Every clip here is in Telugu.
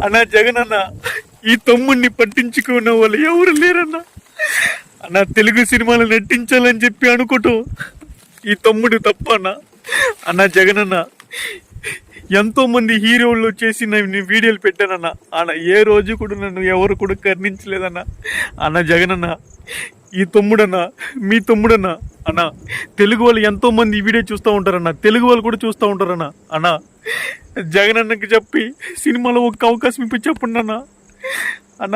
అన్నా జగన్ అన్న, ఈ తమ్ముడిని పట్టించుకున్న వాళ్ళు ఎవరు లేరన్నా. అన్న తెలుగు సినిమాలు నటించాలని చెప్పి అనుకోవటం ఈ తమ్ముడు తప్ప అన్న. అన్న జగన్ అన్న, ఎంతో మంది హీరోలు చేసి నేను వీడియోలు పెట్టానన్న. అన్న ఏ రోజు కూడా నన్ను ఎవరు కూడా కర్ణించలేదన్న. అన్న జగన్ అన్న, ఈ తమ్ముడన్నా, మీ తమ్ముడన్నా. అన్న తెలుగు వాళ్ళు ఎంతో మంది ఈ వీడియో చూస్తూ ఉంటారన్న, తెలుగు వాళ్ళు కూడా చూస్తూ ఉంటారన్న. అన్న జగన్ అన్నకి చెప్పి సినిమాలో ఒక్క అవకాశం ఇప్పి చెప్పండి అన్న. అన్న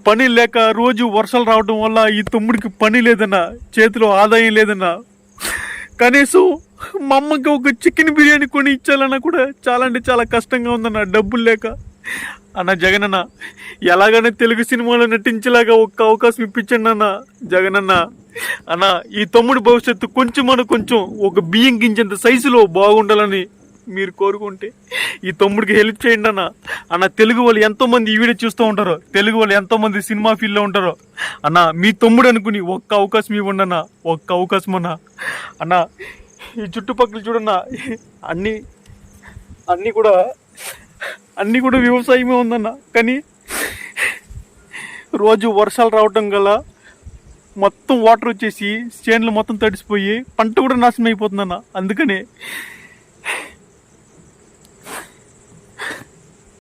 పని లేక రోజు వర్షాలు రావడం వల్ల ఈ తమ్ముడికి పని లేదన్నా, చేతిలో ఆదాయం లేదన్నా. కనీసం మా అమ్మకి ఒక చికెన్ బిర్యానీ కొని ఇచ్చాలన్నా కూడా చాలా అంటే చాలా కష్టంగా ఉందన్న, డబ్బులు లేక. అన్న జగన్ అన్న, ఎలాగైనా తెలుగు సినిమాలో నటించేలాగా ఒక్క అవకాశం ఇప్పించండి అన్న జగన్ అన్న. అన్న ఈ తమ్ముడి భవిష్యత్తు కొంచెం ఒక బియ్యం గింజంత సైజులో బాగుండాలని మీరు కోరుకుంటే ఈ తమ్ముడికి హెల్ప్ చేయండి అన్న. అన్న తెలుగు వాళ్ళు ఎంతోమంది ఈ వీడియో చూస్తూ ఉంటారో, తెలుగు వాళ్ళు ఎంతోమంది సినిమా ఫీల్డ్లో ఉంటారో. అన్న మీ తమ్ముడు అనుకుని ఒక్క అవకాశం ఇవ్వండి అన్న, ఒక్క అవకాశం అన్న. అన్న ఈ చుట్టుపక్కల చూడన్నా, అన్నీ కూడా వ్యవసాయమే ఉందన్న. కానీ రోజు వర్షాలు రావటం గల మొత్తం వాటర్ వచ్చేసి చేనులు మొత్తం తడిసిపోయి పంట కూడా నాశనం అయిపోతుందన్న. అందుకనే